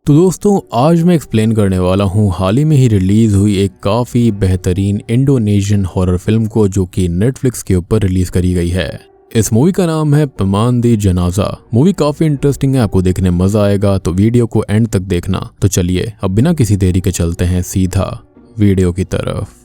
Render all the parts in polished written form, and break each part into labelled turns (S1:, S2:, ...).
S1: तो दोस्तों आज मैं एक्सप्लेन करने वाला हूँ हाल ही में ही रिलीज हुई एक काफ़ी बेहतरीन इंडोनेशियन हॉरर फिल्म को जो कि नेटफ्लिक्स के ऊपर रिलीज करी गई है। इस मूवी का नाम है पेमान दी जनाजा। मूवी काफ़ी इंटरेस्टिंग है, आपको देखने मज़ा आएगा, तो वीडियो को एंड तक देखना। तो चलिए अब बिना किसी देरी के चलते हैं सीधा वीडियो की तरफ।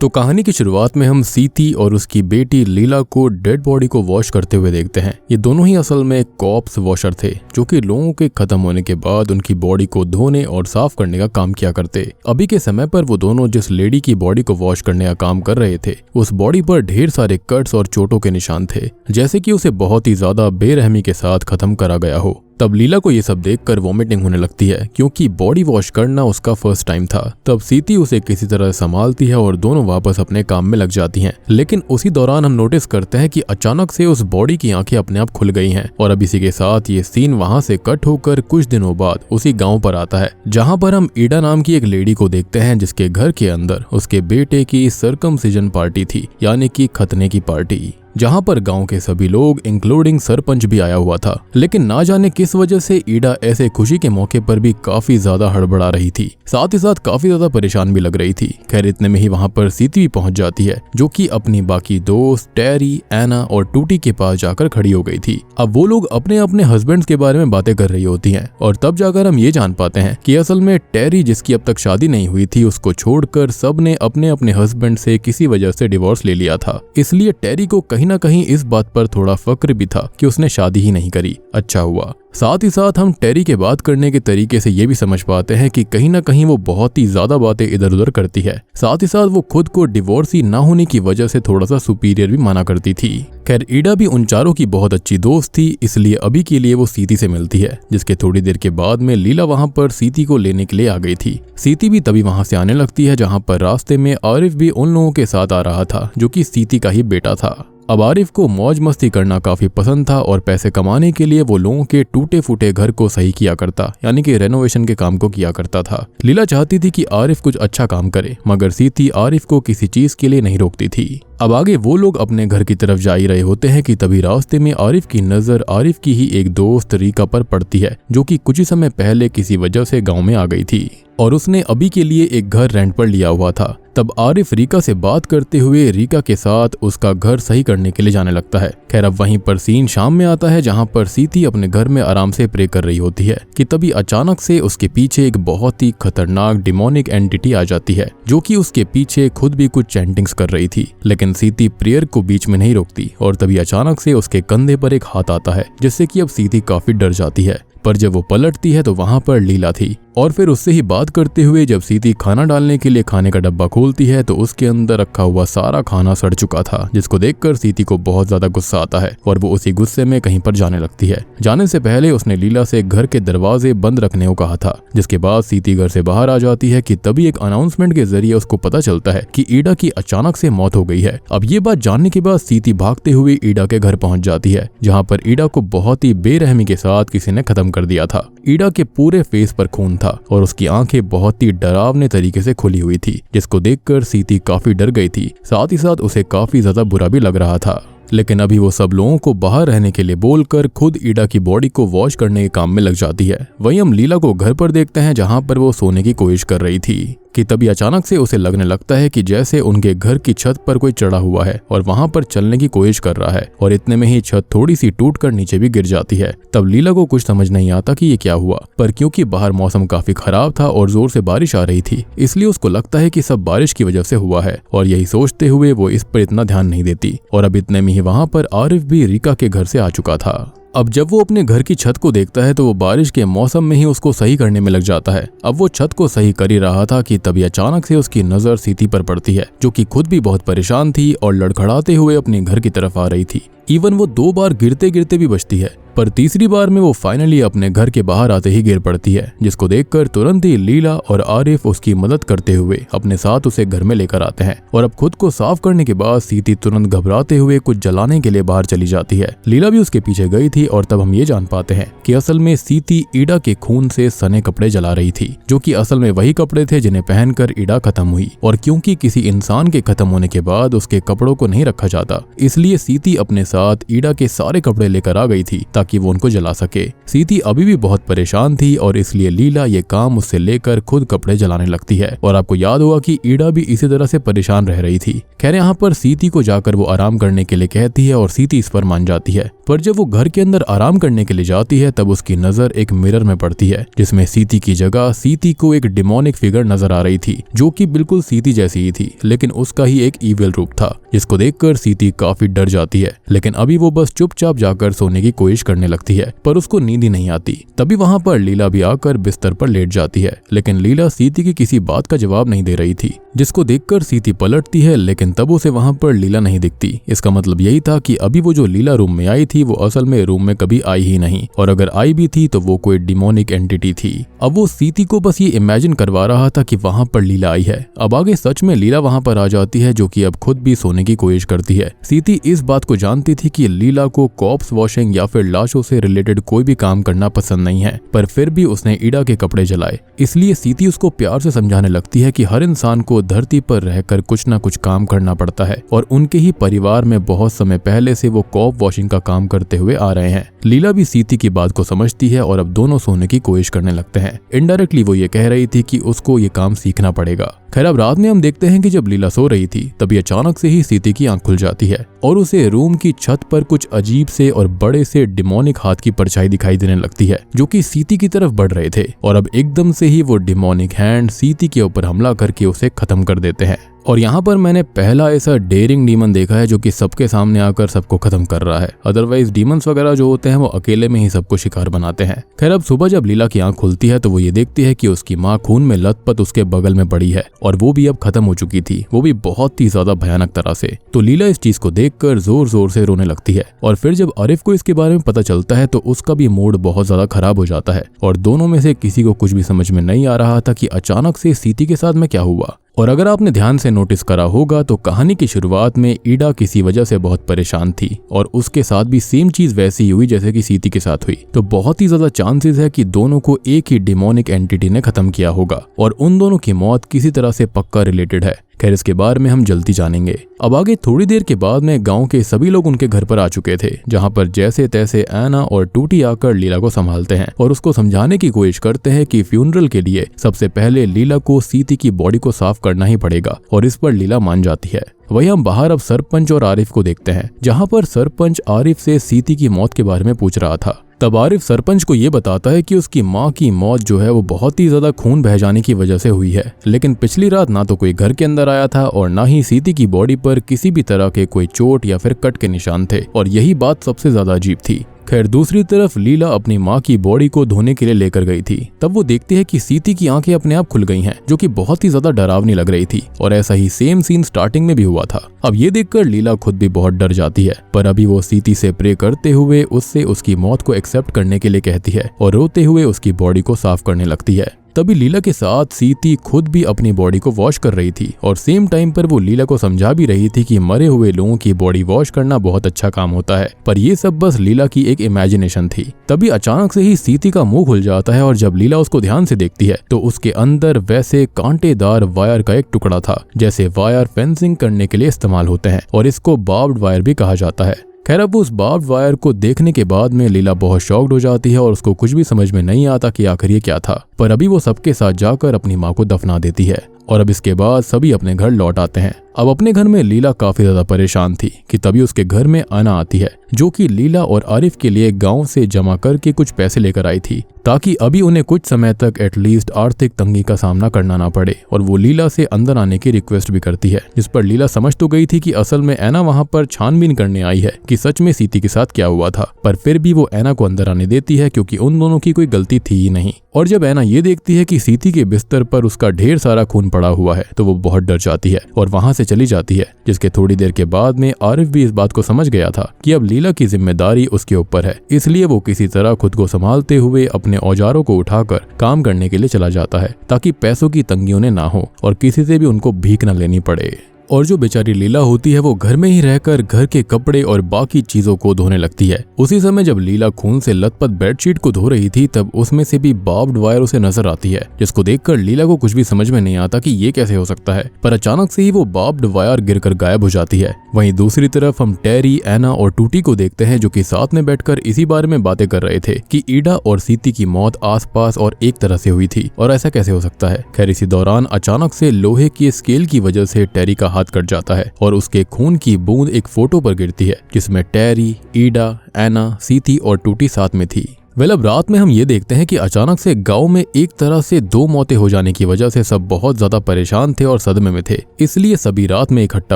S1: तो कहानी की शुरुआत में हम सीती और उसकी बेटी लीला को डेड बॉडी को वॉश करते हुए देखते हैं। ये दोनों ही असल में कॉप्स वॉशर थे जो कि लोगों के खत्म होने के बाद उनकी बॉडी को धोने और साफ करने का काम किया करते। अभी के समय पर वो दोनों जिस लेडी की बॉडी को वॉश करने का काम कर रहे थे उस बॉडी पर ढेर सारे कट्स और चोटों के निशान थे, जैसे कि उसे बहुत ही ज्यादा बेरहमी के साथ खत्म करा गया हो। तब लीला को ये सब देखकर वॉमिटिंग होने लगती है क्योंकि बॉडी वॉश करना उसका फर्स्ट टाइम था। तब सीती उसे किसी तरह संभालती है और दोनों वापस अपने काम में लग जाती हैं। लेकिन उसी दौरान हम नोटिस करते हैं कि अचानक से उस बॉडी की आंखें अपने आप खुल गई हैं और अब इसी के साथ ये सीन वहां से कट होकर कुछ दिनों बाद उसी गांव पर आता है जहां पर हम ईडा नाम की एक लेडी को देखते हैं जिसके घर के अंदर उसके बेटे की सर्कमसिजन पार्टी थी, यानी कि खतने की पार्टी, जहां पर गांव के सभी लोग इंक्लूडिंग सरपंच भी आया हुआ था। लेकिन ना जाने किस वजह से ईडा ऐसे खुशी के मौके पर भी काफी ज्यादा हड़बड़ा रही थी, साथ ही साथ काफी ज्यादा परेशान भी लग रही थी। खैर इतने में ही वहां पर सीती भी पहुंच जाती है जो कि अपनी बाकी दोस्त टेरी, एना और टूटी के पास जाकर खड़ी हो गई थी। अब वो लोग अपने अपने हस्बैंड्स के बारे में बातें कर रही होती हैं और तब जाकर हम ये जान पाते हैं कि असल में टेरी, जिसकी अब तक शादी नहीं हुई थी, उसको छोड़कर सब ने अपने अपने हस्बैंड से किसी वजह से डिवोर्स ले लिया था। इसलिए टेरी को कहीं ना कहीं इस बात पर थोड़ा फक्र भी था कि उसने शादी ही नहीं करी। अच्छा हुआ। साथ ही साथ हम टेरी के बात करने के तरीके से ये भी समझ पाते हैं कि कहीं ना कहीं वो बहुत ही ज्यादा बातें इधर उधर करती है। साथ ही साथ वो खुद को डिवोर्सी ना होने की वजह से थोड़ा सा सुपीरियर भी माना करती थी। खैर ईडा भी उन चारों की बहुत अच्छी दोस्त थी, इसलिए अभी के लिए वो सीती से मिलती है, जिसके थोड़ी देर के बाद में लीला वहां पर सीती को लेने के लिए आ गई थी। सीती भी तभी वहां से आने लगती है जहां पर रास्ते में आरिफ भी उन लोगों के साथ आ रहा था जो कि सीती का ही बेटा था। अब आरिफ को मौज मस्ती करना काफी पसंद था और पैसे कमाने के लिए वो लोगों के टूटे फूटे घर को सही किया करता, यानी कि रेनोवेशन के काम को किया करता था। लीला चाहती थी कि आरिफ कुछ अच्छा काम करे, मगर सीती आरिफ को किसी चीज के लिए नहीं रोकती थी। अब आगे वो लोग अपने घर की तरफ जा ही रहे होते हैं कि तभी रास्ते में आरिफ की नजर आरिफ की ही एक दोस्त रीका पर पड़ती है जो कि कुछ ही समय पहले किसी वजह से गाँव में आ गई थी और उसने अभी के लिए एक घर रेंट पर लिया हुआ था। तब आरिफ रीका से बात करते हुए रीका के साथ उसका घर सही करने के लिए जाने लगता है। खैर अब वहीं पर सीन शाम में आता है जहां पर सीती अपने घर में आराम से प्रे कर रही होती है कि तभी अचानक से उसके पीछे एक बहुत ही खतरनाक डिमोनिक एंटिटी आ जाती है जो कि उसके पीछे खुद भी कुछ चैंटिंग्स कर रही थी। लेकिन सीती प्रेयर को बीच में नहीं रोकती और तभी अचानक से उसके कंधे पर एक हाथ आता है जिससे कि अब सीती काफी डर जाती है। पर जब वो पलटती है तो वहां पर लीला थी और फिर उससे ही बात करते हुए जब सीती खाना डालने के लिए खाने का डब्बा खोलती है तो उसके अंदर रखा हुआ सारा खाना सड़ चुका था, जिसको देखकर सीती को बहुत ज्यादा गुस्सा आता है और वो उसी गुस्से में कहीं पर जाने लगती है। जाने से पहले उसने लीला से घर के दरवाजे बंद रखने को कहा था, जिसके बाद सीती घर से बाहर आ जाती है कि तभी एक अनाउंसमेंट के जरिए उसको पता चलता है कि ईडा की अचानक से मौत हो गई है। अब ये बात जानने के बाद सीती भागते हुए ईडा के घर पहुंच जाती है जहाँ पर ईडा को बहुत ही बेरहमी के साथ किसी ने खत्म कर दिया था। ईडा के पूरे फेस पर खून था और उसकी आंखें बहुत ही डरावने तरीके से खुली हुई थी, जिसको देखकर सीती काफी डर गई थी। साथ ही साथ उसे काफी ज्यादा बुरा भी लग रहा था। लेकिन अभी वो सब लोगों को बाहर रहने के लिए बोलकर खुद ईडा की बॉडी को वॉश करने के काम में लग जाती है। वहीं हम लीला को घर पर देखते हैं जहां पर वो सोने की कोशिश कर रही थी कि तभी अचानक से उसे लगने लगता है कि जैसे उनके घर की छत पर कोई चढ़ा हुआ है और वहां पर चलने की कोशिश कर रहा है और इतने में ही छत थोड़ी सी टूटकर नीचे भी गिर जाती है। तब लीला को कुछ समझ नहीं आता कि ये क्या हुआ, पर क्योंकि बाहर मौसम काफी खराब था और जोर से बारिश आ रही थी इसलिए उसको लगता है कि सब बारिश की वजह से हुआ है और यही सोचते हुए वो इस पर इतना ध्यान नहीं देती। और अब इतने में ही वहां पर आरिफ भी रीका के घर से आ चुका था। अब जब वो अपने घर की छत को देखता है तो वो बारिश के मौसम में ही उसको सही करने में लग जाता है। अब वो छत को सही कर ही रहा था कि तभी अचानक से उसकी नजर सीती पर पड़ती है जो कि खुद भी बहुत परेशान थी और लड़खड़ाते हुए अपने घर की तरफ आ रही थी। इवन वो 2 बार गिरते गिरते भी बचती है, पर तीसरी बार में वो फाइनली अपने घर के बाहर आते ही गिर पड़ती है, जिसको देखकर तुरंत ही लीला और आरिफ उसकी मदद करते हुए अपने साथ उसे घर में लेकर आते हैं। और अब खुद को साफ करने के बाद सीती तुरंत घबराते हुए कुछ जलाने के लिए बाहर चली जाती है। लीला भी उसके पीछे गई थी और तब हम ये जान पाते हैं कि असल में सीती ईडा के खून से सने कपड़े जला रही थी, जो कि असल में वही कपड़े थे जिन्हें पहनकर ईडा खत्म हुई। और क्योंकि किसी इंसान के खत्म होने के बाद उसके कपड़ों को नहीं रखा जाता, इसलिए सीती अपने साथ ईडा के सारे कपड़े लेकर आ गई थी ताकि ताकि वो उनको जला सके। सीती अभी भी बहुत परेशान थी और इसलिए लीला ये काम उससे लेकर खुद कपड़े जलाने लगती है। और आपको याद होगा कि ईडा भी इसी तरह से परेशान रह रही थी। खैर यहाँ पर सीती को जाकर वो आराम करने के लिए कहती है और सीती इस पर मान जाती है। पर जब वो घर के अंदर आराम करने के लिए जाती है तब उसकी नजर एक मिरर में पड़ती है जिसमें सीती की जगह सीती को एक डिमोनिक फिगर नजर आ रही थी जो कि बिल्कुल सीती जैसी ही थी, लेकिन उसका ही एक ईविल रूप था, जिसको देखकर सीती काफी डर जाती है। लेकिन अभी वो बस चुपचाप जाकर सोने की कोशिश करने लगती है पर उसको नींद ही नहीं आती। तभी वहां पर लीला भी आकर बिस्तर पर लेट जाती है, लेकिन लीला सीती की किसी बात का जवाब नहीं दे रही थी, जिसको देखकर सीती पलटती है लेकिन तब उसे वहां पर लीला नहीं दिखती। इसका मतलब यही था कि अभी वो जो लीला रूम में आई थी वो असल में रूम में कभी आई ही नहीं, और अगर आई भी थी तो वो कोई डिमोनिक एंटिटी थी। अब वो सीती को बस ये इमेजिन करवा रहा था कि वहां पर लीला आई है। अब आगे सच में लीला वहां पर आ जाती है जो कि अब खुद भी सोने की कोशिश करती है। सीती इस बात को जानती थी कि लीला को कॉप्स वॉशिंग या फिर लाशों से रिलेटेड कोई भी काम करना पसंद नहीं है, पर फिर भी उसने ईडा के कपड़े जलाए। इसलिए सीती उसको प्यार से समझाने लगती है कि हर इंसान को धरती पर रहकर कुछ ना कुछ काम करना पड़ता है और उनके ही परिवार में बहुत समय पहले से वो कॉप वॉशिंग का काम करते हुए आ रहे हैं। लीला भी सीती की बात को समझती है और अब दोनों सोने की कोशिश करने लगते हैं। इनडायरेक्टली वो ये कह रही थी कि उसको ये काम सीखना पड़ेगा। खैर अब रात में हम देखते हैं कि जब लीला सो रही थी तभी अचानक से ही सीती की आंख खुल जाती है और उसे रूम की छत पर कुछ अजीब से और बड़े से डिमोनिक हाथ की परछाई दिखाई देने लगती है जो कि सीती की तरफ बढ़ रहे थे, और अब एकदम से ही वो डिमोनिक हैंड सीती के ऊपर हमला करके उसे खत्म कर देते हैं। और यहाँ पर मैंने पहला ऐसा डेयरिंग डीमन देखा है जो कि सबके सामने आकर सबको खत्म कर रहा है। अदरवाइज डीमंस वगैरह जो होते हैं वो अकेले में ही सबको शिकार बनाते हैं। खैर अब सुबह जब लीला की आंख खुलती है तो वो ये देखती है कि उसकी माँ खून में लथपथ उसके बगल में पड़ी है और वो भी अब खत्म हो चुकी थी, वो भी बहुत ही ज्यादा भयानक तरह से। तो लीला इस चीज को देखकर जोर जोर से रोने लगती है और फिर जब आरिफ को इसके बारे में पता चलता है तो उसका भी मूड बहुत ज्यादा खराब हो जाता है और दोनों में से किसी को कुछ भी समझ में नहीं आ रहा था कि अचानक से सीती के साथ में क्या हुआ। और अगर आपने ध्यान से नोटिस करा होगा तो कहानी की शुरुआत में ईडा किसी वजह से बहुत परेशान थी और उसके साथ भी सेम चीज वैसी ही हुई जैसे कि सीती के साथ हुई। तो बहुत ही ज्यादा चांसेस है कि दोनों को एक ही डिमोनिक एंटिटी ने खत्म किया होगा और उन दोनों की मौत किसी तरह से पक्का रिलेटेड है। खैर इसके बारे में हम जल्दी जानेंगे। अब आगे थोड़ी देर के बाद में गांव के सभी लोग उनके घर पर आ चुके थे, जहां पर जैसे तैसे ऐना और टूटी आकर लीला को संभालते हैं और उसको समझाने की कोशिश करते हैं कि फ्यूनरल के लिए सबसे पहले लीला को सीती की बॉडी को साफ करना ही पड़ेगा, और इस पर लीला मान जाती है। वहीं हम बाहर अब सरपंच और आरिफ को देखते हैं, जहां पर सरपंच आरिफ से सीती की मौत के बारे में पूछ रहा था। तब आरिफ सरपंच को ये बताता है कि उसकी माँ की मौत जो है वो बहुत ही ज्यादा खून बह जाने की वजह से हुई है, लेकिन पिछली रात ना तो कोई घर के अंदर आया था और ना ही सीती की बॉडी पर किसी भी तरह के कोई चोट या फिर कट के निशान थे, और यही बात सबसे ज्यादा अजीब थी। खैर दूसरी तरफ लीला अपनी माँ की बॉडी को धोने के लिए लेकर गई थी। तब वो देखती है कि सीती की आंखें अपने आप खुल गई हैं, जो कि बहुत ही ज्यादा डरावनी लग रही थी, और ऐसा ही सेम सीन स्टार्टिंग में भी हुआ था। अब ये देखकर लीला खुद भी बहुत डर जाती है, पर अभी वो सीती से प्रे करते हुए उससे उसकी मौत को एक्सेप्ट करने के लिए कहती है और रोते हुए उसकी बॉडी को साफ करने लगती है। तभी लीला के साथ सीती खुद भी अपनी बॉडी को वॉश कर रही थी और सेम टाइम पर वो लीला को समझा भी रही थी कि मरे हुए लोगों की बॉडी वॉश करना बहुत अच्छा काम होता है, पर ये सब बस लीला की एक इमेजिनेशन थी। तभी अचानक से ही सीती का मुंह खुल जाता है और जब लीला उसको ध्यान से देखती है तो उसके अंदर वैसे कांटेदार वायर का एक टुकड़ा था, जैसे वायर फेंसिंग करने के लिए इस्तेमाल होते हैं, और इसको बार्ब्ड वायर भी कहा जाता है। खैर अब उस बार्ब्ड वायर को देखने के बाद में लीला बहुत शॉक्ड हो जाती है और उसको कुछ भी समझ में नहीं आता कि आखिर ये क्या था, पर अभी वो सबके साथ जाकर अपनी माँ को दफना देती है। और अब इसके बाद सभी अपने घर लौट आते हैं। अब अपने घर में लीला काफी ज्यादा परेशान थी कि तभी उसके घर में आना आती है, जो कि लीला और आरिफ के लिए गांव से जमा करके कुछ पैसे लेकर आई थी, ताकि अभी उन्हें कुछ समय तक एटलीस्ट आर्थिक तंगी का सामना करना ना पड़े। और वो लीला से अंदर आने की रिक्वेस्ट भी करती है, जिस पर लीला समझ तो गई थी कि असल में ऐना वहां पर छानबीन करने आई है कि सच में सीती के साथ क्या हुआ था, पर फिर भी वो ऐना को अंदर आने देती है क्योंकि उन दोनों की कोई गलती थी ही नहीं। और जब ऐना ये देखती है कि सीती के बिस्तर पर उसका ढेर सारा खून पड़ा हुआ है तो वो बहुत डर जाती है और वहां से चली जाती है, जिसके थोड़ी देर के बाद में आरिफ भी इस बात को समझ गया था कि अब लीला की जिम्मेदारी उसके ऊपर है, इसलिए वो किसी तरह खुद को संभालते हुए अपने औजारों को उठाकर काम करने के लिए चला जाता है, ताकि पैसों की तंगी उन्हें ना हो और किसी से भी उनको भीख न लेनी पड़े। और जो बेचारी लीला होती है वो घर में ही रहकर घर के कपड़े और बाकी चीजों को धोने लगती है। उसी समय जब लीला खून से लथपथ बेडशीट को धो रही थी तब उसमें से भी बार्ब्ड वायर उसे नजर आती है, जिसको देखकर लीला को कुछ भी समझ में नहीं आता कि ये कैसे हो सकता है। पर अचानक से ही वो बार्ब्ड वायर गिरकर गायब हो जाती है। वहीं दूसरी तरफ हम टेरी, एना और टूटी को देखते हैं जो कि साथ में बैठकर इसी बारे में बातें कर रहे थे कि ईडा और सीती की मौत आसपास और एक तरह से हुई थी और ऐसा कैसे हो सकता है। खैर इसी दौरान अचानक से लोहे की स्केल की वजह से टेरी का हाथ कट जाता है और उसके खून की बूंद एक फोटो पर गिरती है जिसमें टेरी, ईडा, एना, सीती और टूटी साथ में थी। अब रात में हम ये देखते हैं कि अचानक से गांव में एक तरह से 2 मौतें हो जाने की वजह से सब बहुत ज्यादा परेशान थे और सदमे में थे, इसलिए सभी रात में इकट्ठा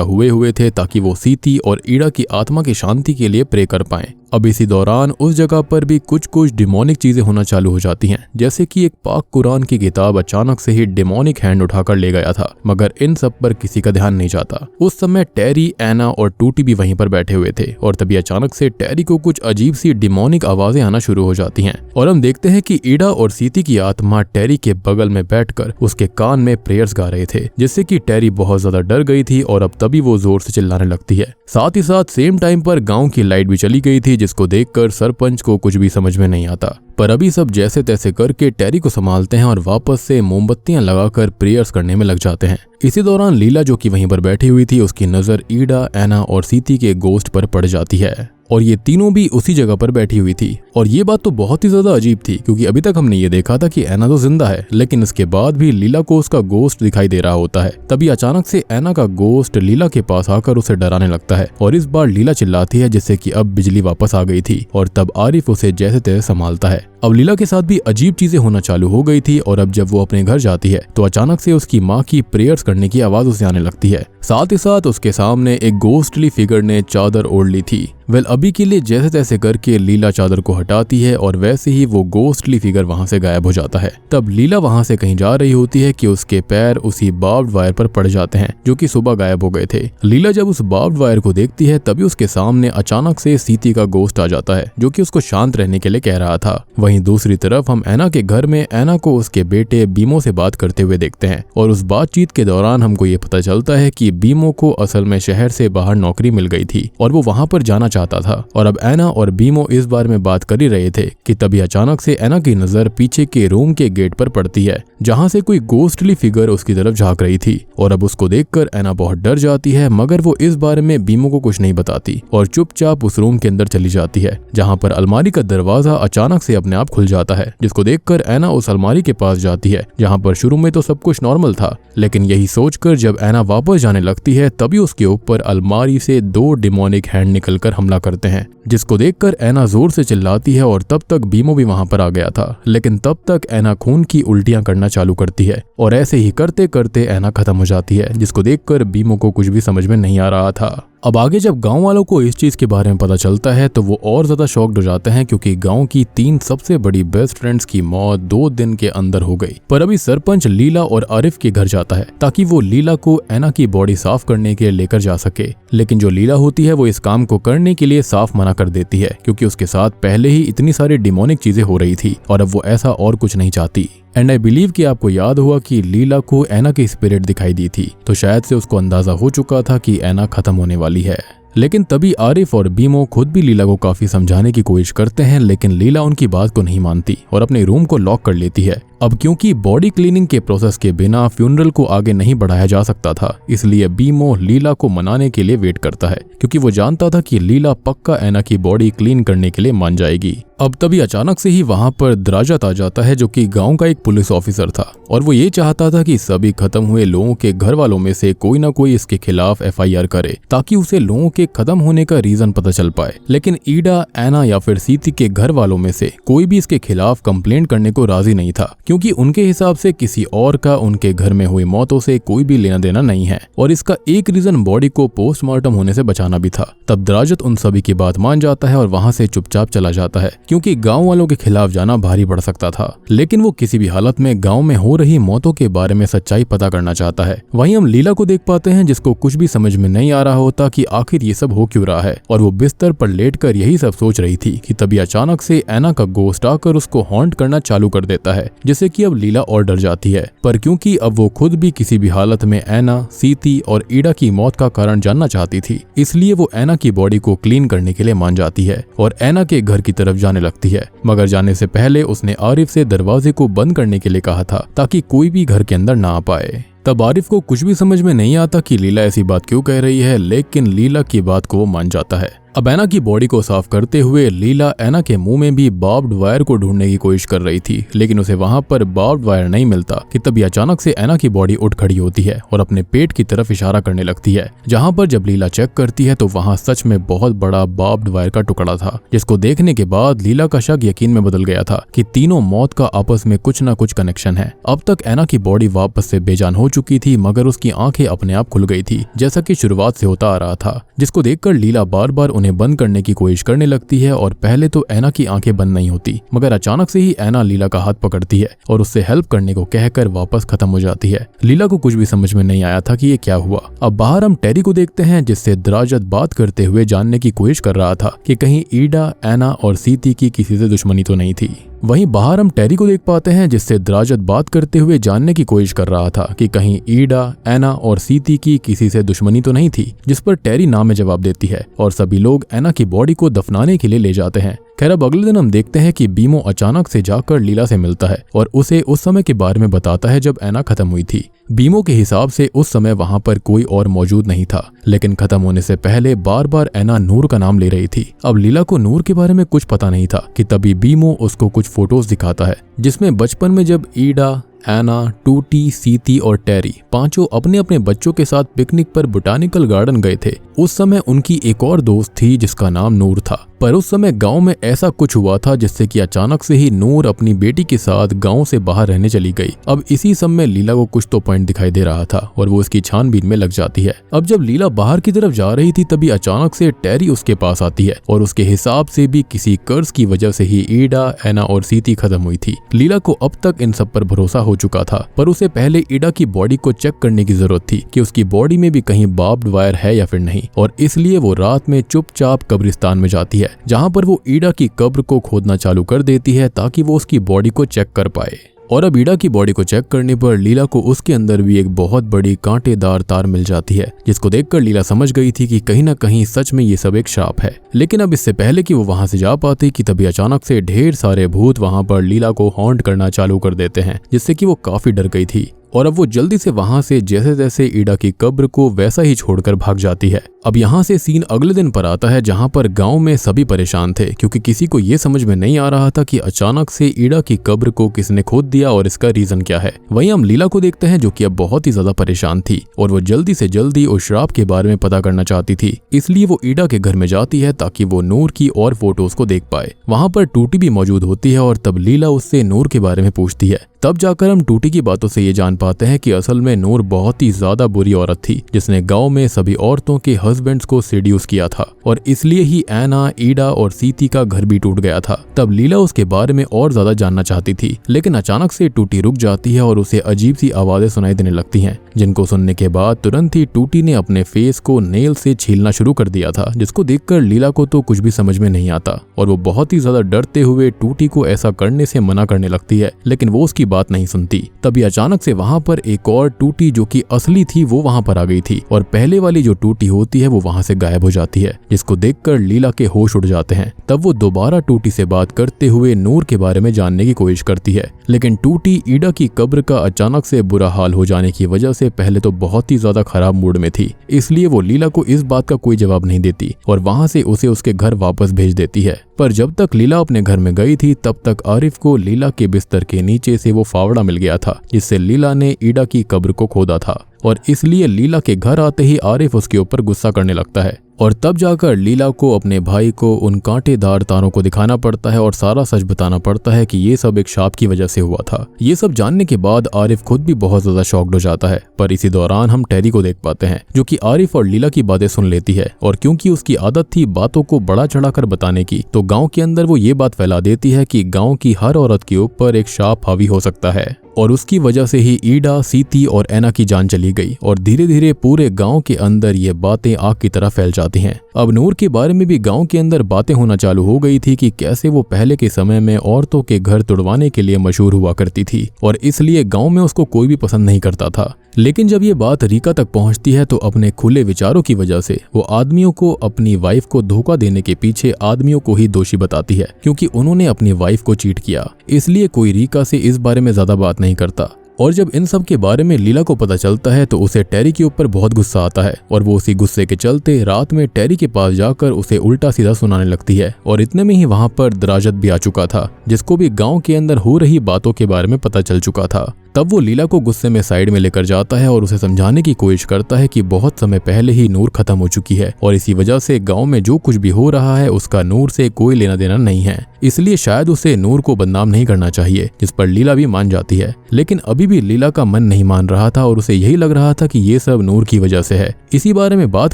S1: हुए थे ताकि वो सीती और ईडा की आत्मा की शांति के लिए प्रे कर पाएं। अब इसी दौरान उस जगह पर भी कुछ डिमोनिक चीजें होना चालू हो जाती हैं, जैसे कि एक पाक कुरान की किताब अचानक से ही डिमोनिक हैंड उठाकर ले गया था, मगर इन सब पर किसी का ध्यान नहीं जाता। उस समय टेरी, एना और टूटी भी वहीं पर बैठे हुए थे और तभी अचानक से टेरी को कुछ अजीब सी डिमोनिक आवाजें आना शुरू हो जाती हैं और हम देखते हैं कि ईडा और सीती की आत्मा टेरी के बगल में बैठकर उसके कान में प्रेयर्स गा रहे थे, जिससे कि टेरी बहुत ज्यादा डर गई थी और अब तभी वो जोर से चिल्लाने लगती है। साथ ही साथ सेम टाइम पर गाँव की लाइट भी चली गई थी, जिसको देखकर सरपंच को कुछ भी समझ में नहीं आता। पर अभी सब जैसे तैसे करके टेरी को संभालते हैं और वापस से मोमबत्तियां लगाकर प्रेयर्स करने में लग जाते हैं। इसी दौरान लीला जो कि वहीं पर बैठी हुई थी उसकी नजर ईडा, एना और सीती के गोश्त पर पड़ जाती है और ये तीनों भी उसी जगह पर बैठी हुई थी। और ये बात तो बहुत ही ज्यादा अजीब थी क्योंकि अभी तक हमने ये देखा था कि एना तो जिंदा है, लेकिन इसके बाद भी लीला को उसका गोश्त दिखाई दे रहा होता है। तभी अचानक से एना का गोश्त लीला के पास आकर उसे डराने लगता है और इस बार लीला चिल्लाती है जिससे कि अब बिजली वापस आ गई थी और तब आरिफ उसे जैसे तैसे संभालता है। अब लीला के साथ भी अजीब चीजें होना चालू हो गई थी और अब जब वो अपने घर जाती है तो अचानक से उसकी माँ की प्रेयर्स करने की आवाज उसे आने लगती है। साथ ही साथ उसके सामने एक गोस्टली फिगर ने चादर ओढ़ ली थी। अभी के लिए जैसे तैसे करके लीला चादर को हटाती है और वैसे ही वो गोस्टली फिगर वहां से गायब हो जाता है। तब लीला वहां से कहीं जा रही होती है कि उसके पैर उसी बार्ब्ड वायर पर पड़ जाते हैं जो कि सुबह गायब हो गए थे। लीला जब उस बार्ब्ड वायर को देखती है तभी उसके सामने अचानक से सीती का गोश्त आ जाता है जो कि उसको शांत रहने के लिए कह रहा था। वहीं दूसरी तरफ हम एना के घर में एना को उसके बेटे बीमो से बात करते हुए देखते हैं और उस बातचीत के दौरान हमको ये पता चलता है कि बीमो को असल में शहर से बाहर नौकरी मिल गई थी और वो वहां पर जाना चाहता था। और अब एना और बीमो इस बारे में बात कर ही रहे थे कि तभी अचानक से एना की नजर पीछे के रूम के गेट पर पड़ती है जहां से कोई गोस्टली फिगर उसकी तरफ झांक रही थी और अब उसको देखकर एना बहुत डर जाती है, मगर वो इस बारे में बीमो को कुछ नहीं बताती और चुपचाप उस रूम के अंदर चली जाती है जहां पर अलमारी का दरवाजा अचानक से अपने आप खुल जाता है, जिसको देखकर एना उस अलमारी के पास जाती है जहां पर शुरू में तो सब कुछ नॉर्मल था, लेकिन यही सोचकर जब एना वापस जाने लगती है तभी उसके ऊपर अलमारी से 2 डिमोनिक हैंड निकलकर हमला करते हैं, जिसको देखकर एना जोर से चिल्लाती है और तब तक बीमो भी वहां पर आ गया था। लेकिन तब तक एना खून की उल्टियां करना चालू करती है और ऐसे ही करते करते एना खत्म हो जाती है, जिसको देखकर बीमो को कुछ भी समझ में नहीं आ रहा था। अब आगे जब गांव वालों को इस चीज के बारे में पता चलता है तो वो और ज्यादा शॉक्ड हो जाते हैं क्योंकि गांव की 3 सबसे बड़ी बेस्ट फ्रेंड्स की मौत 2 दिन के अंदर हो गई। पर अभी सरपंच लीला और आरिफ के घर जाता है ताकि वो लीला को एना की बॉडी साफ करने के लिए लेकर जा सके, लेकिन जो लीला होती है वो इस काम को करने के लिए साफ मना कर देती है क्योंकि उसके साथ पहले ही इतनी सारी डिमोनिक चीजें हो रही थी और अब वो ऐसा और कुछ नहीं चाहती। एंड आई बिलीव कि आपको याद हुआ कि लीला को एना की स्पिरिट दिखाई दी थी, तो शायद से उसको अंदाजा हो चुका था कि एना खत्म होने वाली है। लेकिन तभी आरिफ और बीमो खुद भी लीला को काफी समझाने की कोशिश करते हैं, लेकिन लीला उनकी बात को नहीं मानती और अपने रूम को लॉक कर लेती है। अब क्योंकि बॉडी क्लीनिंग के प्रोसेस के बिना फ्यूनरल को आगे नहीं बढ़ाया जा सकता था, इसलिए बीमो लीला को मनाने के लिए वेट करता है क्योंकि वो जानता था कि लीला पक्का एना की बॉडी क्लीन करने के लिए मान जाएगी। अब तभी अचानक से ही वहां पर दराजत आ जाता है जो कि गांव का एक पुलिस ऑफिसर था और वो ये चाहता था कि सभी खत्म हुए लोगों के घर वालों में से कोई ना कोई इसके खिलाफ FIR करे ताकि उसे लोगों के खत्म होने का रीजन पता चल पाए। लेकिन ईडा, एना या फिर सीती के घर वालों में से कोई भी इसके खिलाफ कंप्लेंट करने को राजी नहीं था क्योंकि उनके हिसाब से किसी और का उनके घर में हुई मौतों से कोई भी लेना देना नहीं है और इसका एक रीजन बॉडी को पोस्टमार्टम होने से बचाना भी था। तब दराजत उन सभी की बात मान जाता है और वहां से चुपचाप चला जाता है क्योंकि गांव वालों के खिलाफ जाना भारी पड़ सकता था, लेकिन वो किसी भी हालत में गांव में हो रही मौतों के बारे में सच्चाई पता करना चाहता है। वहीं हम लीला को देख पाते हैं जिसको कुछ भी समझ में नहीं आ रहा होता कि आखिर ये सब हो क्यों रहा है और वो बिस्तर पर लेटकर यही सब सोच रही थी कि तभी अचानक से एना का गोस्ट आकर उसको हॉन्ट करना चालू कर देता है, जिससे कि अब लीला और डर जाती है। पर क्योंकि अब वो खुद भी किसी भी हालत में ऐना, सीती और ईडा की मौत का कारण जानना चाहती थी, इसलिए वो ऐना की बॉडी को क्लीन करने के लिए मान जाती है और ऐना के घर की तरफ जाने लगती है। मगर जाने से पहले उसने आरिफ से दरवाजे को बंद करने के लिए कहा था ताकि कोई भी घर के अंदर ना आ पाए। तब आरिफ को कुछ भी समझ में नहीं आता कि लीला ऐसी बात क्यों कह रही है, लेकिन लीला की बात को वो मान जाता है। अब ऐना की बॉडी को साफ करते हुए लीला ऐना के मुंह में भी बार्ब्ड वायर को ढूंढने की कोशिश कर रही थी, लेकिन उसे वहां पर बार्ब्ड वायर नहीं मिलता कि तभी अचानक से ऐना की बॉडी उठ खड़ी होती है और अपने पेट की तरफ इशारा करने लगती है, जहां पर जब लीला चेक करती है तो वहां सच में बहुत बड़ा बार्ब्ड वायर का टुकड़ा था, जिसको देखने के बाद लीला का शक यकीन में बदल गया था कि तीनों मौत का आपस में कुछ न कुछ कनेक्शन है। अब तक ऐना की बॉडी वापस से बेजान हो चुकी थी, मगर उसकी आंखें अपने आप खुल गई थी, जैसा कि शुरुआत से होता आ रहा था, जिसको देखकर लीला बार बार उन्हें बंद करने की कोशिश करने लगती है। और पहले तो ऐना की आंखें बंद नहीं होती, मगर अचानक से ही ऐना लीला का हाथ पकड़ती है और उससे हेल्प करने को कहकर वापस खत्म हो जाती है। लीला को कुछ भी समझ में नहीं आया था कि ये क्या हुआ। अब बाहर हम टेरी को देखते हैं, जिससे दराजत बात करते हुए जानने की कोशिश कर रहा था कि कहीं ईडा, ऐना और सीती की किसी से दुश्मनी तो नहीं थी। वहीं बाहर हम टेरी को देख पाते हैं, जिससे दराजत बात करते हुए जानने की कोशिश कर रहा था कि कहीं ईडा, ऐना और सीती की किसी से दुश्मनी तो नहीं थी, जिस पर टेरी ना में जवाब देती है और सभी लोग ऐना की बॉडी को दफनाने के लिए ले जाते हैं। खैर अब अगले दिन हम देखते हैं कि बीमो अचानक से जाकर लीला से मिलता है और उसे उस समय के बारे में बताता है जब ऐना खत्म हुई थी। बीमो के हिसाब से उस समय वहां पर कोई और मौजूद नहीं था, लेकिन खत्म होने से पहले बार बार ऐना नूर का नाम ले रही थी। अब लीला को नूर के बारे में कुछ पता नहीं था कि तभी बीमो उसको कुछ फोटोज दिखाता है, जिसमें बचपन में जब ईडा, ऐना, टूटी, सीती और टेरी पांचों अपने अपने बच्चों के साथ पिकनिक पर बोटानिकल गार्डन गए थे, उस समय उनकी एक और दोस्त थी जिसका नाम नूर था। पर उस समय गांव में ऐसा कुछ हुआ था जिससे कि अचानक से ही नूर अपनी बेटी के साथ गांव से बाहर रहने चली गई। अब इसी समय लीला को कुछ तो पॉइंट दिखाई दे रहा था और वो उसकी छानबीन में लग जाती है। अब जब लीला बाहर की तरफ जा रही थी तभी अचानक से टेरी उसके पास आती है और उसके हिसाब से भी किसी कर्ज की वजह से ही ईडा, ऐना और सीती खत्म हुई थी। लीला को अब तक इन सब पर भरोसा हो चुका था, पर उसे पहले ईडा की बॉडी को चेक करने की जरूरत थी कि उसकी बॉडी में भी कहीं बार्ब्ड वायर है या फिर नहीं, और इसलिए वो रात में चुपचाप कब्रिस्तान में जाती है, जहां पर वो ईडा की कब्र को खोदना चालू कर देती है ताकि वो उसकी बॉडी को चेक कर पाए। और अब ईडा की बॉडी को चेक करने पर लीला को उसके अंदर भी एक बहुत बड़ी कांटेदार तार मिल जाती है, जिसको देखकर लीला समझ गई थी कि कहीं ना कहीं सच में ये सब एक श्राप है। लेकिन अब इससे पहले कि वो वहां से जा पाती कि तभी अचानक से ढेर सारे भूत वहां पर लीला को हॉन्ट करना चालू कर देते हैं, जिससे कि वो काफी डर गई थी। और अब वो जल्दी से वहां से जैसे जैसे ईडा की कब्र को वैसा ही छोड़कर भाग जाती है। अब यहाँ से सीन अगले दिन पर आता है, जहाँ पर गांव में सभी परेशान थे क्योंकि किसी को ये समझ में नहीं आ रहा था कि अचानक से ईडा की कब्र को किसने खोद दिया और इसका रीजन क्या है। वहीं हम लीला को देखते हैं जो कि अब बहुत ही ज्यादा परेशान थी और वो जल्दी से जल्दी उस श्राप के बारे में पता करना चाहती थी, इसलिए वो ईडा के घर में जाती है ताकि वो नूर की और फोटोज को देख पाए। वहां पर टूटी भी मौजूद होती है और तब लीला उससे नूर के बारे में पूछती है। तब जाकर हम टूटी की बातों से ये जान पाते हैं कि असल में नूर बहुत ही ज्यादा बुरी औरत थी, जिसने गांव में सभी औरतों के हस्बैंड्स को सेड्यूस किया था और इसलिए ही ऐना, ईडा और सीती का घर भी टूट गया था। तब लीला उसके बारे में और ज्यादा जानना चाहती थी, लेकिन अचानक से टूटी रुक जाती है और उसे अजीब सी आवाजें सुनाई देने लगती हैं, जिनको सुनने के बाद तुरंत ही टूटी ने अपने फेस को नेल से छीलना शुरू कर दिया था, जिसको देखकर लीला को तो कुछ भी समझ में नहीं आता और वो बहुत ही ज्यादा डरते हुए टूटी को ऐसा करने से मना करने लगती है, लेकिन वो उसकी बात नहीं सुनती। तभी अचानक से वहां पर एक और टूटी जो कि असली थी वो वहां पर आ गई थी और पहले वाली जो टूटी होती है वो वहां से गायब हो जाती है, जिसको देखकर लीला के होश उड़ जाते हैं। तब वो दोबारा टूटी से बात करते हुए नूर के बारे में जानने की कोशिश करती है, लेकिन टूटी ईडा की कब्र का अचानक से बुरा हाल हो जाने की वजह से पहले तो बहुत ही ज्यादा खराब मूड में थी, इसलिए वो लीला को इस बात का कोई जवाब नहीं देती और वहां से उसे उसके घर वापस भेज देती है। पर जब तक लीला अपने घर में गई थी तब तक आरिफ को लीला के बिस्तर के नीचे से वो फावड़ा मिल गया था, जिससे लीला ने ईडा की कब्र को खोदा था और इसलिए लीला के घर आते ही आरिफ उसके ऊपर गुस्सा करने लगता है और तब जाकर लीला को अपने भाई को उन कांटेदार तारों को दिखाना पड़ता है और सारा सच बताना पड़ता है कि ये सब एक शाप की वजह से हुआ था। ये सब जानने के बाद आरिफ खुद भी बहुत ज्यादा शॉक्ड हो जाता है। पर इसी दौरान हम टेरी को देख पाते हैं जो कि आरिफ और लीला की बातें सुन लेती है और क्योंकि उसकी आदत थी बातों को बड़ा चढ़ाकर बताने की, तो गाँव के अंदर वो ये बात फैला देती है कि गाँव की हर औरत के ऊपर एक शाप हावी हो सकता है और उसकी वजह से ही ईडा, सीती और ऐना की जान चली रही गई और धीरे धीरे पूरे गांव के अंदर ये बातें आग की तरह फैल जाती हैं। अब नूर के बारे में भी गांव के अंदर बातें होना चालू हो गई थी कि कैसे वो पहले के समय में औरतों के घर तुड़वाने के लिए मशहूर हुआ करती थी और इसलिए गांव में उसको कोई भी पसंद नहीं करता था। लेकिन जब ये बात रीका तक पहुंचती है तो अपने खुले विचारों की वजह से वो आदमियों को अपनी वाइफ को धोखा देने के पीछे आदमियों को ही दोषी बताती है, क्योंकि उन्होंने अपनी वाइफ को चीट किया। इसलिए कोई रीका से इस बारे में ज्यादा बात नहीं करता। और जब इन सब के बारे में लीला को पता चलता है तो उसे टेरी के ऊपर बहुत गुस्सा आता है और वो उसी गुस्से के चलते रात में टेरी के पास जाकर उसे उल्टा सीधा सुनाने लगती है। और इतने में ही वहां पर दराजत भी आ चुका था, जिसको भी गांव के अंदर हो रही बातों के बारे में पता चल चुका था। तब वो लीला को गुस्से में साइड में लेकर जाता है और उसे समझाने की कोशिश करता है कि बहुत समय पहले ही नूर खत्म हो चुकी है और इसी वजह से गांव में जो कुछ भी हो रहा है उसका नूर से कोई लेना देना नहीं है, इसलिए शायद उसे नूर को बदनाम नहीं करना चाहिए, जिस पर लीला भी मान जाती है। लेकिन अभी भी लीला का मन नहीं मान रहा था और उसे यही लग रहा था कि ये सब नूर की वजह से है। इसी बारे में बात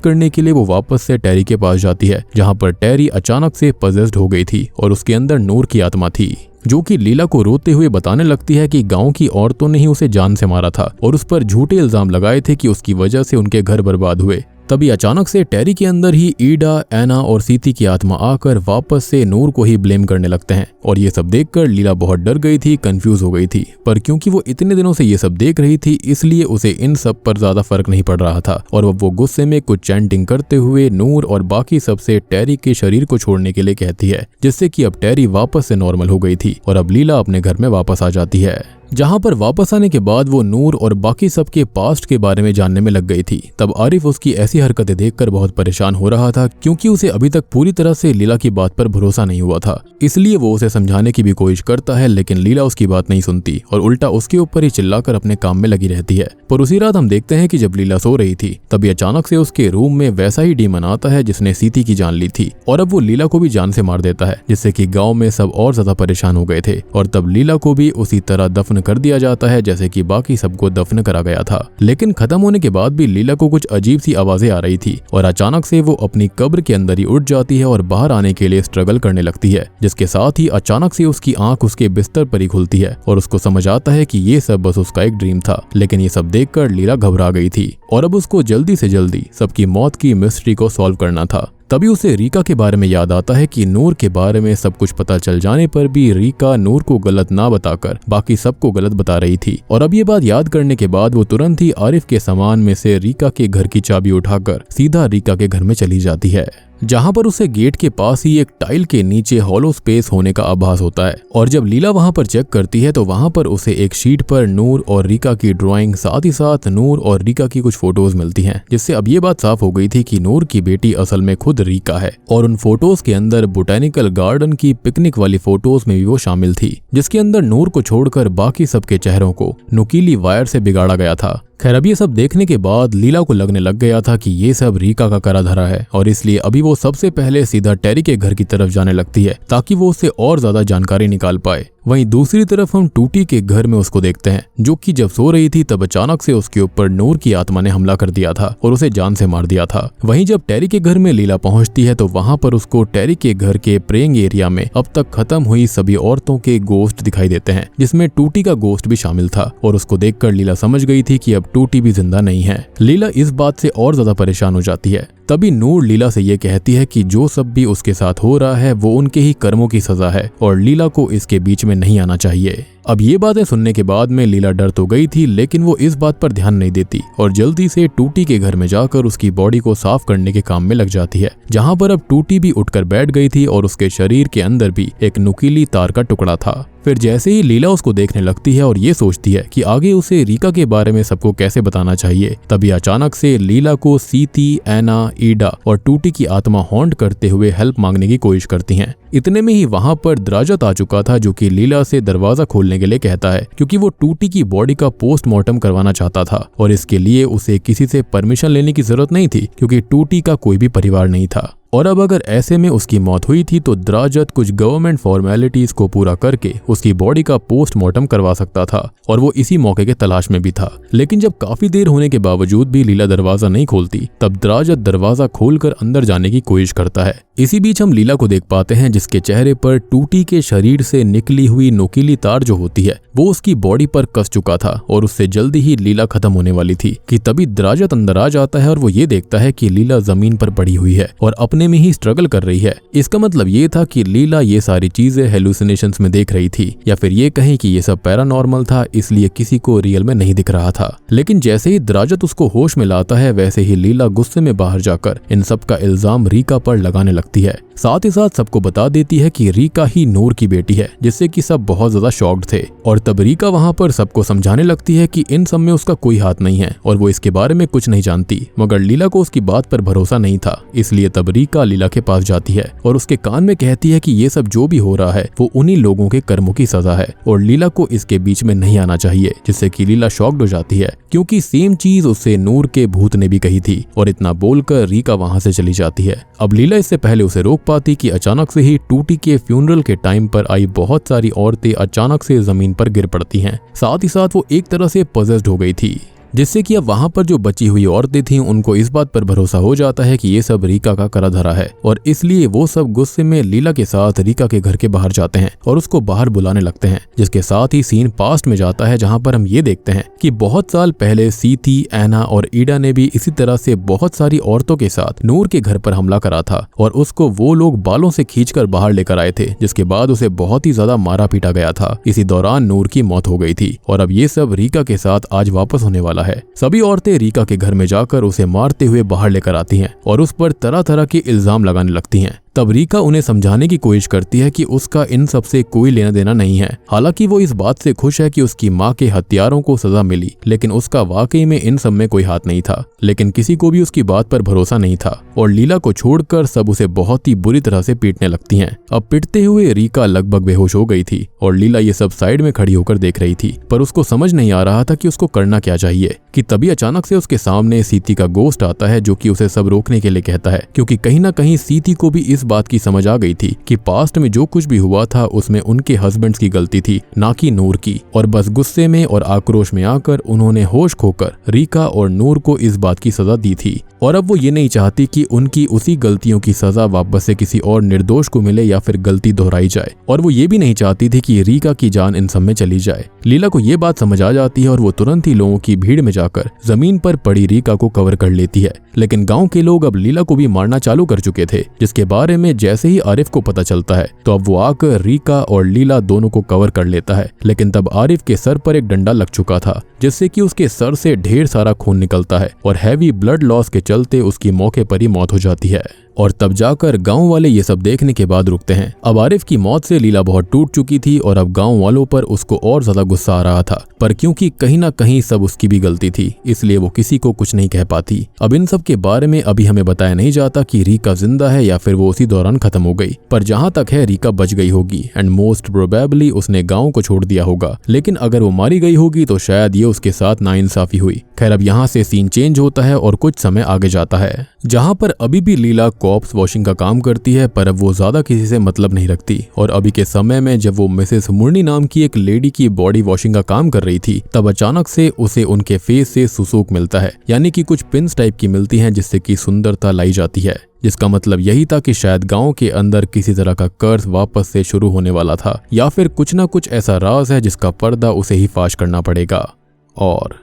S1: करने के लिए वो वापस से टेरी के पास जाती है, जहाँ पर टेरी अचानक से पजेस्ड हो गई थी और उसके अंदर नूर की आत्मा थी, जो कि लीला को रोते हुए बताने लगती है कि गांव की औरतों ने ही उसे जान से मारा था और उस पर झूठे इल्जाम लगाए थे कि उसकी वजह से उनके घर बर्बाद हुए। तभी अचानक से टेरी के अंदर ही ईडा, एना और सीती की आत्मा आकर वापस से नूर को ही ब्लेम करने लगते हैं और ये सब देखकर लीला बहुत डर गई थी, कंफ्यूज हो गई थी। पर क्योंकि वो इतने दिनों से ये सब देख रही थी इसलिए उसे इन सब पर ज्यादा फर्क नहीं पड़ रहा था और अब वो गुस्से में कुछ चैंटिंग करते हुए नूर और बाकी सबसे टेरी के शरीर को छोड़ने के लिए कहती है, जिससे कि अब टेरी वापस से नॉर्मल हो गई थी और अब लीला अपने घर में वापस आ जाती है। जहां पर वापस आने के बाद वो नूर और बाकी सबके पास्ट के बारे में जानने में लग गई थी। तब आरिफ उसकी ऐसी हरकतें देखकर बहुत परेशान हो रहा था, क्योंकि उसे अभी तक पूरी तरह से लीला की बात पर भरोसा नहीं हुआ था। इसलिए वो उसे समझाने की भी कोशिश करता है, लेकिन लीला उसकी बात नहीं सुनती और उल्टा उसके ऊपर ही चिल्लाकर अपने काम में लगी रहती है। पर उसी रात हम देखते हैं कि जब लीला सो रही थी तभी अचानक से उसके रूम में वैसा ही डीमन आता है जिसने सीती की जान ली थी और अब वो लीला को भी जान से मार देता है, जिससे कि गाँव में सब और ज्यादा परेशान हो गए थे। और तब लीला को भी उसी तरह दफन कर दिया जाता है जैसे कि बाकी सबको दफन करा गया था। लेकिन खत्म होने के बाद भी लीला को कुछ अजीब सी आवाजें आ रही थी और अचानक से वो अपनी कब्र के अंदर ही उठ जाती है और बाहर आने के लिए स्ट्रगल करने लगती है, जिसके साथ ही अचानक से उसकी आंख उसके बिस्तर पर ही खुलती है और उसको समझ आता है कि ये सब बस उसका एक ड्रीम था। लेकिन ये सब देखकर लीला घबरा गई थी और अब उसको जल्दी से जल्दी सबकी मौत की मिस्ट्री को सॉल्व करना था। तभी उसे रीका के बारे में याद आता है कि नूर के बारे में सब कुछ पता चल जाने पर भी रीका नूर को गलत ना बताकर बाकी सबको गलत बता रही थी। और अब ये बात याद करने के बाद वो तुरंत ही आरिफ के सामान में से रीका के घर की चाबी उठाकर सीधा रीका के घर में चली जाती है, जहां पर उसे गेट के पास ही एक टाइल के नीचे हॉलो स्पेस होने का आभास होता है। और जब लीला वहां पर चेक करती है तो वहां पर उसे एक शीट पर नूर और रीका की ड्राइंग, साथ ही साथ नूर और रीका की कुछ फोटोज मिलती हैं, जिससे अब ये बात साफ हो गई थी कि नूर की बेटी असल में खुद रीका है। और उन फोटोज के अंदर बोटेनिकल गार्डन की पिकनिक वाली फोटोज में भी वो शामिल थी, जिसके अंदर नूर को छोड़कर बाकी सबके चेहरों को नुकीली वायर से बिगाड़ा गया था। खैर अब ये सब देखने के बाद लीला को लगने लग गया था कि ये सब रीका का करा धरा है और इसलिए अभी वो सबसे पहले सीधा टेरी के घर की तरफ जाने लगती है ताकि वो उससे और ज्यादा जानकारी निकाल पाए। वहीं दूसरी तरफ हम टूटी के घर में उसको देखते हैं, जो कि जब सो रही थी तब अचानक से उसके ऊपर नूर की आत्मा ने हमला कर दिया था और उसे जान से मार दिया था। वहीं जब टेरी के घर में लीला पहुंचती है तो वहां पर उसको टेरी के घर के प्रेइंग एरिया में अब तक खत्म हुई सभी औरतों के गोश्त दिखाई देते हैं, जिसमें टूटी का गोश्त भी शामिल था। और उसको देखकर लीला समझ गई थी कि अब टूटी भी जिंदा नहीं है। लीला इस बात से और ज्यादा परेशान हो जाती है। तभी नूर लीला से ये कहती है कि जो सब भी उसके साथ हो रहा है वो उनके ही कर्मों की सजा है और लीला को इसके बीच में नहीं आना चाहिए। अब ये बातें सुनने के बाद में लीला डर तो गई थी, लेकिन वो इस बात पर ध्यान नहीं देती और जल्दी से टूटी के घर में जाकर उसकी बॉडी को साफ करने के काम में लग जाती है, जहां पर अब टूटी भी उठकर बैठ गई थी और उसके शरीर के अंदर भी एक नुकीली तार का टुकड़ा था। फिर जैसे ही लीला उसको देखने लगती है और ये सोचती है कि आगे उसे रीका के बारे में सबको कैसे बताना चाहिए, तभी अचानक से लीला को सीती, एना, ईडा और टूटी की आत्मा हॉन्ट करते हुए हेल्प मांगने की कोशिश करती हैं। इतने में ही वहां पर दराजत आ चुका था, जो कि लीला से दरवाजा खोलने के लिए कहता है, क्योंकि वो टूटी की बॉडी का पोस्टमार्टम करवाना चाहता था और इसके लिए उसे किसी से परमिशन लेने की जरूरत नहीं थी, क्योंकि टूटी का कोई भी परिवार नहीं था। और अब अगर ऐसे में उसकी मौत हुई थी तो द्राजत कुछ गवर्नमेंट फॉर्मेलिटीज को पूरा करके उसकी बॉडी का पोस्टमार्टम करवा सकता था और वो इसी मौके के तलाश में भी था। लेकिन जब काफी देर होने के बावजूद भी लीला दरवाजा नहीं खोलती तब द्राजत दरवाजा खोलकर अंदर जाने की कोशिश करता है। इसी बीच हम लीला को देख पाते हैं जिसके चेहरे पर टूटी के शरीर से निकली हुई नुकीली तार जो होती है वो उसकी बॉडी पर कस चुका था और उससे जल्दी ही लीला खत्म होने वाली थी कि तभी द्राजत अंदर आ जाता है और वो ये देखता है कि लीला जमीन पर पड़ी हुई है और अपने में ही स्ट्रगल कर रही है। इसका मतलब ये था कि लीला ये सारी चीजें हेलुसिनेशंस में देख रही थी या फिर ये कहें कि ये सब पैरानॉर्मल था, इसलिए किसी को रियल में नहीं दिख रहा था। लेकिन जैसे ही द्राजत उसको होश में लाता है वैसे ही लीला गुस्से में बाहर जाकर इन सब का इल्जाम रीका पर लगाने लगती है। साथ ही साथ सबको बता देती है कि रीका ही नूर की बेटी है, जिससे कि सब बहुत ज्यादा शॉक्ड थे। और तब रीका वहां पर सबको समझाने लगती है कि इन सब में उसका कोई हाथ नहीं है और वो इसके बारे में कुछ नहीं जानती। मगर लीला को उसकी बात पर भरोसा नहीं था, इसलिए तब रीका लीला के पास जाती है और उसके कान में कहती है कि ये सब जो भी हो रहा है वो उन्हीं लोगों के कर्मों की सजा है और लीला को इसके बीच में नहीं आना चाहिए। जिससे कि लीला शॉक्ड हो जाती है क्योंकि सेम चीज उससे नूर के भूत ने भी कही थी और इतना बोलकर रीका वहां से चली जाती है। अब लीला इससे पहले उसे रोक पाती कि अचानक से ही टूटी के फ्यूनरल के टाइम पर आई बहुत सारी औरतें अचानक से जमीन पर गिर पड़ती हैं। साथ ही साथ वो एक तरह से पजेस्ड हो गई थी, जिससे कि अब वहां पर जो बची हुई औरतें थीं उनको इस बात पर भरोसा हो जाता है कि ये सब रीका का करा धरा है और इसलिए वो सब गुस्से में लीला के साथ रीका के घर के बाहर जाते हैं और उसको बाहर बुलाने लगते हैं। जिसके साथ ही सीन पास्ट में जाता है जहां पर हम ये देखते हैं कि बहुत साल पहले सीथी, एना और ईडा ने भी इसी तरह से बहुत सारी औरतों के साथ नूर के घर पर हमला करा था और उसको वो लोग बालों से खींचकर बाहर लेकर आए थे, जिसके बाद उसे बहुत ही ज्यादा मारा पीटा गया था। इसी दौरान नूर की मौत हो गई थी और अब ये सब रीका के साथ आज वापस होने वाला है। सभी औरतें रीका के घर में जाकर उसे मारते हुए बाहर लेकर आती हैं और उस पर तरह तरह के इल्जाम लगाने लगती हैं। तब रीका उन्हें समझाने की कोशिश करती है कि उसका इन सब से कोई लेना देना नहीं है। हालांकि वो इस बात से खुश है कि उसकी माँ के हत्यारों को सजा मिली, लेकिन उसका वाकई में इन सब में कोई हाथ नहीं था। लेकिन किसी को भी उसकी बात पर भरोसा नहीं था और लीला को छोड़कर सब उसे बहुत ही बुरी तरह से पीटने लगती हैं। अब पिटते हुए रीका लगभग बेहोश हो गई थी और लीला ये सब साइड में खड़ी होकर देख रही थी, पर उसको समझ नहीं आ रहा था कि उसको करना क्या चाहिए। कि तभी अचानक से उसके सामने सीथी का गोस्ट आता है जो कि उसे सब रोकने के लिए कहता है, क्योंकि कहीं ना कहीं सीथी को भी इस बात की समझ आ गई थी कि पास्ट में जो कुछ भी हुआ था उसमें उनके हस्बैंड्स की गलती थी, ना कि नूर की। और बस गुस्से में और आक्रोश में आकर उन्होंने होश खोकर रीका और नूर को इस बात की सजा दी थी और अब वो ये नहीं चाहती कि उनकी उसी गलतियों की सजा वापस से किसी और निर्दोष को मिले या फिर गलती दोहराई जाए। और वो ये भी नहीं चाहती थी कि रीका की जान इन सब में चली जाए। लीला को ये बात समझ आ जाती है और वो तुरंत ही लोगों की भीड़ में जाकर जमीन पर पड़ी रीका को कवर कर लेती है। लेकिन गांव के लोग अब लीला को भी मारना चालू कर चुके थे, जिसके बारे में जैसे ही आरिफ को पता चलता है तो अब वो आकर रीका और लीला दोनों को कवर कर लेता है। लेकिन तब आरिफ के सर पर एक डंडा लग चुका था, जिससे कि उसके सर से ढेर सारा खून निकलता है और हैवी ब्लड लॉस के चलते उसकी मौके पर ही मौत हो जाती है। और तब जाकर गांव वाले ये सब देखने के बाद रुकते हैं। अब आरिफ की मौत से लीला बहुत टूट चुकी थी और अब गांव वालों पर उसको और ज्यादा गुस्सा आ रहा था, पर क्योंकि कहीं ना कहीं सब उसकी भी गलती थी इसलिए वो किसी को कुछ नहीं कह पाती। अब इन सब के बारे में अभी हमें बताया नहीं जाता कि रीका जिंदा है या फिर वो उसी दौरान खत्म हो गई, पर जहां तक है रीका बच गई होगी एंड मोस्ट प्रोबेबली उसने गाँव को छोड़ दिया होगा। लेकिन अगर वो मारी गई होगी तो शायद ये उसके साथ नाइंसाफी हुई। खैर, अब यहाँ से सीन चेंज होता है और कुछ समय आगे जाता है जहाँ पर अभी भी लीला कॉप्स वॉशिंग का काम करती है, पर अब वो ज्यादा किसी से मतलब नहीं रखती। और अभी के समय में जब वो मिसेस मुरनी नाम की एक लेडी की बॉडी वॉशिंग का काम कर रही थी तब अचानक से उसे उनके फेस से सुसूक मिलता है, यानी कि कुछ पिंस टाइप की मिलती हैं जिससे कि सुंदरता लाई जाती है। जिसका मतलब यही था कि शायद गांव के अंदर किसी तरह का कर्ज वापस से शुरू होने वाला था या फिर कुछ ना कुछ ऐसा राज है जिसका पर्दा उसे ही फाश करना पड़ेगा। और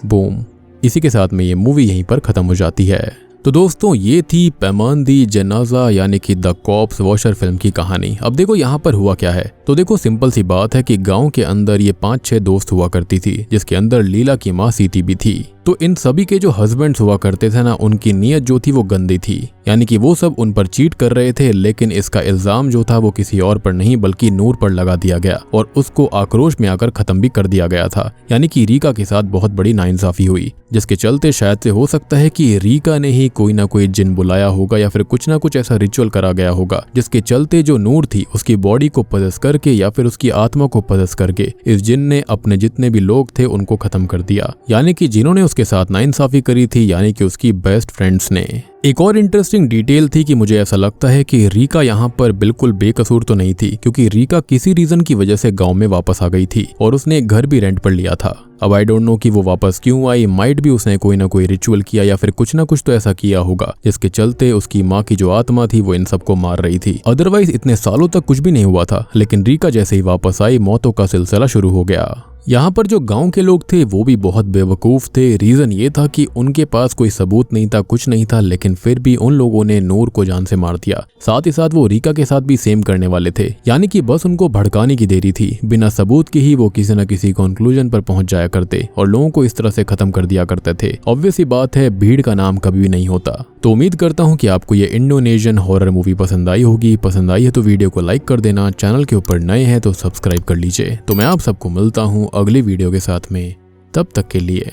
S1: बूम, इसी के साथ में ये मूवी यहीं पर खत्म हो जाती है। तो दोस्तों, ये थी पैमान दी जनाजा यानी कि द कॉप्स वॉशर फिल्म की कहानी। अब देखो यहाँ पर हुआ क्या है। तो देखो, सिंपल सी बात है कि गांव के अंदर ये 5-6 दोस्त हुआ करती थी, जिसके अंदर लीला की माँ सीती भी थी। तो इन सभी के जो हस्बैंड्स हुआ करते थे ना, उनकी नीयत जो थी वो गंदी थी, यानी कि वो सब उन पर चीट कर रहे थे। लेकिन इसका इल्जाम जो था वो किसी और पर नहीं बल्कि नूर पर लगा दिया गया और उसको आक्रोश में आकर खत्म भी कर दिया गया था। यानी कि रीका के साथ बहुत बड़ी नाइंसाफी हुई, जिसके चलते शायद से हो सकता है कि रीका ने ही कोई ना कोई जिन बुलाया होगा या फिर कुछ ना कुछ ऐसा रिचुअल करा गया होगा, जिसके चलते जो नूर थी उसकी बॉडी को पजेस करके या फिर उसकी आत्मा को पदस करके इस जिन ने अपने जितने भी लोग थे उनको खत्म कर दिया, यानी कि जिन्होंने उसके साथ नाइंसाफी करी थी, यानी कि उसकी बेस्ट फ्रेंड्स ने। एक और इंटरेस्टिंग डिटेल थी कि मुझे ऐसा लगता है कि रीका यहाँ पर बिल्कुल बेकसूर तो नहीं थी, क्योंकि रीका किसी रीजन की वजह से गांव में वापस आ गई थी और उसने एक घर भी रेंट पर लिया था। अब आई डोंट नो कि वो वापस क्यों आई, माइट भी उसने कोई ना कोई रिचुअल किया या फिर कुछ ना कुछ तो ऐसा किया होगा जिसके चलते उसकी माँ की जो आत्मा थी वो इन सबको मार रही थी। अदरवाइज इतने सालों तक कुछ भी नहीं हुआ था, लेकिन रीका जैसे ही वापस आई मौतों का सिलसिला शुरू हो गया। यहाँ पर जो गांव के लोग थे वो भी बहुत बेवकूफ थे। रीजन ये था कि उनके पास कोई सबूत नहीं था, कुछ नहीं था, लेकिन फिर भी उन लोगों ने नूर को जान से मार दिया। साथ ही साथ वो रीका के साथ भी सेम करने वाले थे, यानी कि बस उनको भड़काने की देरी थी। बिना सबूत के ही वो किसी न किसी कंक्लूजन पर पहुंच जाया करते और लोगों को इस तरह से खत्म कर दिया करते थे। ऑब्वियस सी बात है, भीड़ का नाम कभी भी नहीं होता। तो उम्मीद करता हूँ कि आपको ये इंडोनेशियन हॉरर मूवी पसंद आई होगी। पसंद आई है तो वीडियो को लाइक कर देना, चैनल के ऊपर नए हैं तो सब्सक्राइब कर लीजिए। तो मैं आप सबको मिलता हूँ अगली वीडियो के साथ में, तब तक के लिए